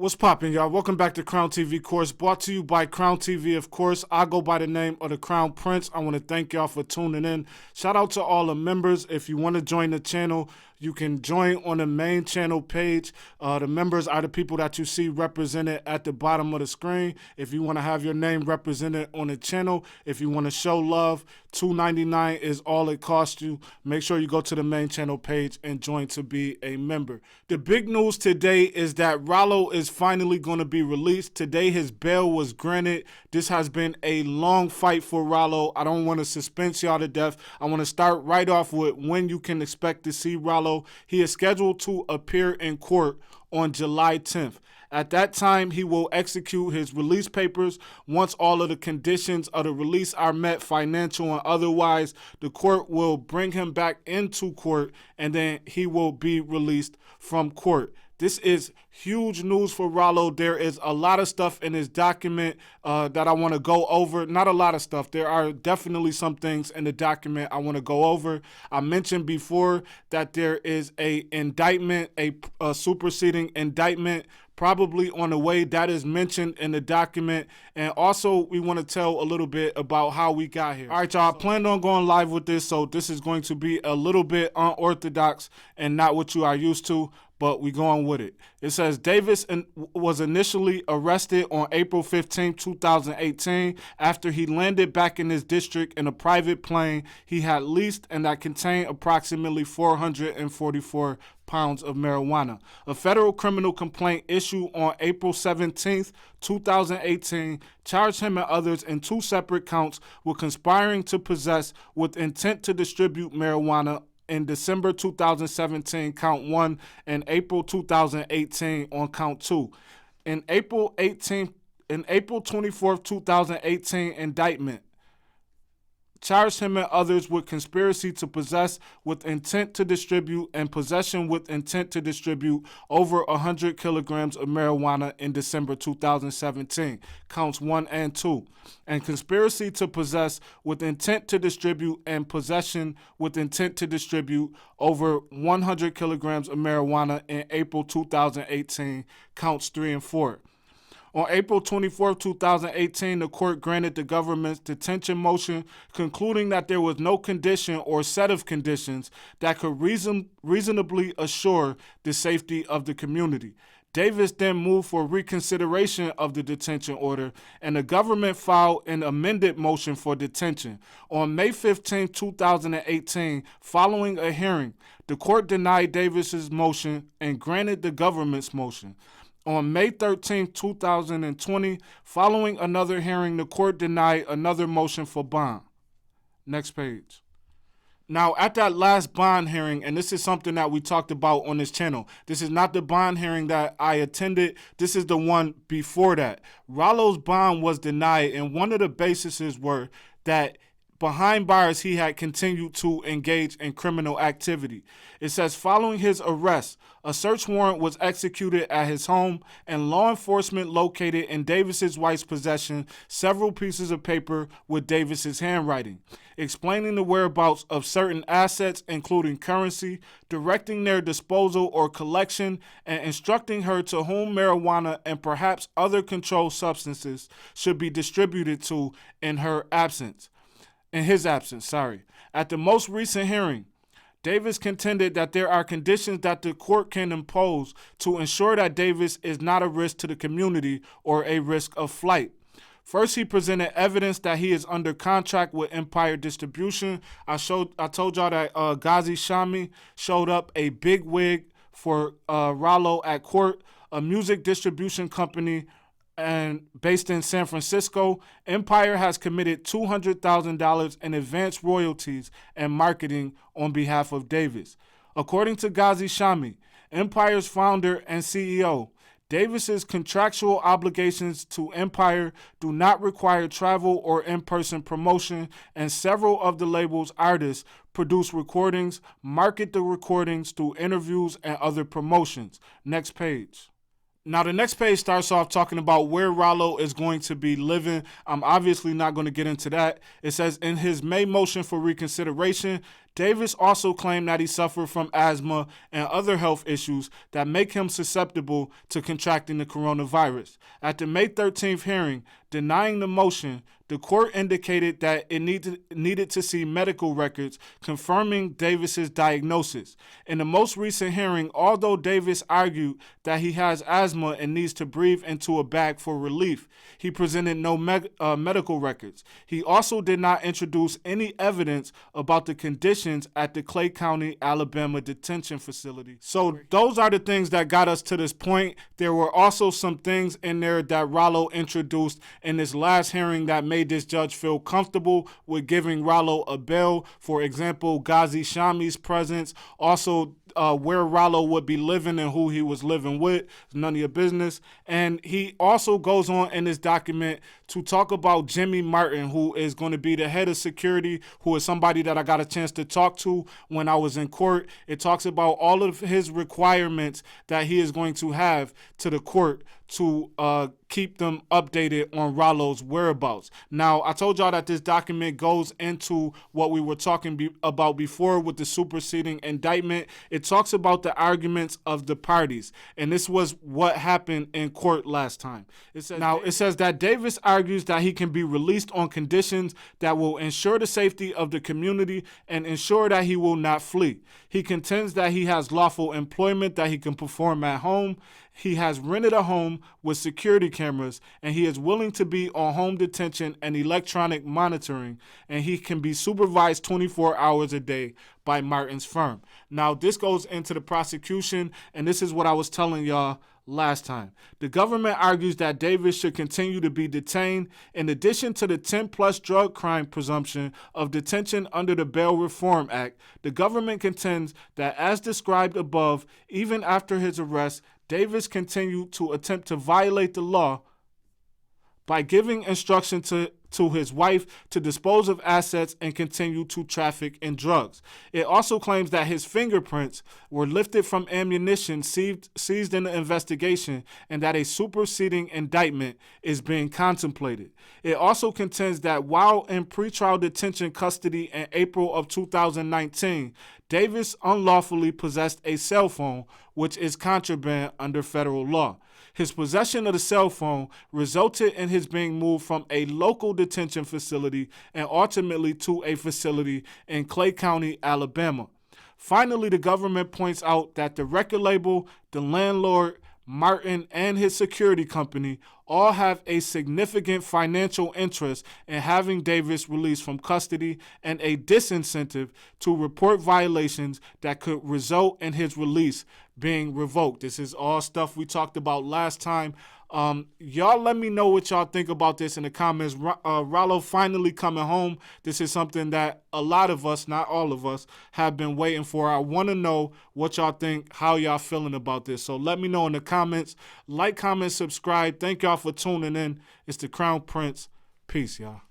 What's poppin', y'all? Welcome back to Crown TV Course, brought to you by Crown TV, of course. I go by the name of the Crown Prince. I want to thank y'all for tuning in. Shout out to all the members. If you want to join the channel, you can join on the main channel page. The members are the people that you see represented at the bottom of the screen. If you want to have your name represented on the channel, if you want to show love, $2.99 is all it costs you. Make sure you go to the main channel page and join to be a member. The big news today is that Ralo is finally going to be released. Today his bail was granted. This has been a long fight for Ralo. I don't want to suspense y'all to death. I want to start right off with when you can expect to see Ralo. He is scheduled to appear in court on July 10th. At that time, he will execute his release papers. Once all of the conditions of the release are met, financial and otherwise, the court will bring him back into court, and then he will be released from court. This is huge news for Ralo. There is a lot of stuff in this document that I want to go over. Not a lot of stuff. There are definitely some things in the document I want to go over. I mentioned before that there is a indictment, a superseding indictment probably on the way. That is mentioned in the document. And also, we want to tell a little bit about how we got here. All right, y'all, I planned on going live with this, so this is going to be a little bit unorthodox and not what you are used to, but we going with it. It says Davis was initially arrested on April 15, 2018 after he landed back in his district in a private plane he had leased and that contained approximately 444 pounds of marijuana. A federal criminal complaint issued on April 17, 2018 charged him and others in two separate counts with conspiring to possess with intent to distribute marijuana in December 2017, count 1, and April 2018 on count 2. In April 24, 2018 indictment charged him and others with conspiracy to possess with intent to distribute and possession with intent to distribute over 100 kilograms of marijuana in December 2017, counts 1 and 2, and conspiracy to possess with intent to distribute and possession with intent to distribute over 100 kilograms of marijuana in April 2018, counts 3 and 4. On April 24, 2018, the court granted the government's detention motion, concluding that there was no condition or set of conditions that could reasonably assure the safety of the community. Davis then moved for reconsideration of the detention order, and the government filed an amended motion for detention. On May 15, 2018, following a hearing, the court denied Davis's motion and granted the government's motion. On May 13, 2020, following another hearing, the court denied another motion for bond. Next page. Now, at that last bond hearing, and this is something that we talked about on this channel, this is not the bond hearing that I attended. This is the one before that. Ralo's bond was denied, and one of the bases were that behind bars, he had continued to engage in criminal activity. It says, following his arrest, a search warrant was executed at his home, and law enforcement located in Davis's wife's possession several pieces of paper with Davis's handwriting, explaining the whereabouts of certain assets, including currency, directing their disposal or collection, and instructing her to whom marijuana and perhaps other controlled substances should be distributed to in his absence. At the most recent hearing, Davis contended that there are conditions that the court can impose to ensure that Davis is not a risk to the community or a risk of flight. First, he presented evidence that he is under contract with Empire Distribution. I told y'all that Ghazi Shami showed up, a big wig for Ralo at court, a music distribution company and based in San Francisco. Empire has committed $200,000 in advance royalties and marketing on behalf of Davis. According to Ghazi Shami, Empire's founder and CEO, Davis's contractual obligations to Empire do not require travel or in-person promotion, and several of the label's artists produce recordings, market the recordings through interviews and other promotions. Next page. Now, the next page starts off talking about where Ralo is going to be living. I'm obviously not going to get into that. It says, in his May motion for reconsideration, Davis also claimed that he suffered from asthma and other health issues that make him susceptible to contracting the coronavirus. At the May 13th hearing, denying the motion, the court indicated that it needed to see medical records confirming Davis's diagnosis. In the most recent hearing, although Davis argued that he has asthma and needs to breathe into a bag for relief, he presented no medical records. He also did not introduce any evidence about the conditions at the Clay County, Alabama detention facility. So those are the things that got us to this point. There were also some things in there that Ralo introduced in this last hearing that made this judge feel comfortable with giving Ralo a bail. For example, Ghazi Shami's presence, also where Ralo would be living and who he was living with. It's none of your business. And he also goes on in this document to talk about Jimmy Martin, who is going to be the head of security, who is somebody that I got a chance to talk to when I was in court. It talks about all of his requirements that he is going to have to the court to keep them updated on Ralo's whereabouts. Now, I told y'all that this document goes into what we were talking about before with the superseding indictment. It talks about the arguments of the parties, and this was what happened in court last time. It says that Davis argues that he can be released on conditions that will ensure the safety of the community and ensure that he will not flee. He contends that he has lawful employment that he can perform at home. He has rented a home with security cameras, and he is willing to be on home detention and electronic monitoring, and he can be supervised 24 hours a day by Martin's firm. Now, this goes into the prosecution, and this is what I was telling y'all last time. The government argues that Davis should continue to be detained. In addition to the 10-plus drug crime presumption of detention under the Bail Reform Act, the government contends that, as described above, even after his arrest, Davis continued to attempt to violate the law by giving instruction to his wife to dispose of assets and continue to traffic in drugs. It also claims that his fingerprints were lifted from ammunition seized in the investigation and that a superseding indictment is being contemplated. It also contends that while in pretrial detention custody in April of 2019, Davis unlawfully possessed a cell phone, which is contraband under federal law. His possession of the cell phone resulted in his being moved from a local detention facility and ultimately to a facility in Clay County, Alabama. Finally, the government points out that the record label, the landlord, Martin, and his security company all have a significant financial interest in having Davis released from custody and a disincentive to report violations that could result in his release being revoked. This is all stuff we talked about last time. Y'all let me know what y'all think about this in the comments. Ralo finally coming home. This is something that a lot of us, not all of us, have been waiting for. I want to know what y'all think, how y'all feeling about this. So let me know in the comments. Like, comment, subscribe. Thank y'all for tuning in. It's the Crown Prince. Peace, y'all.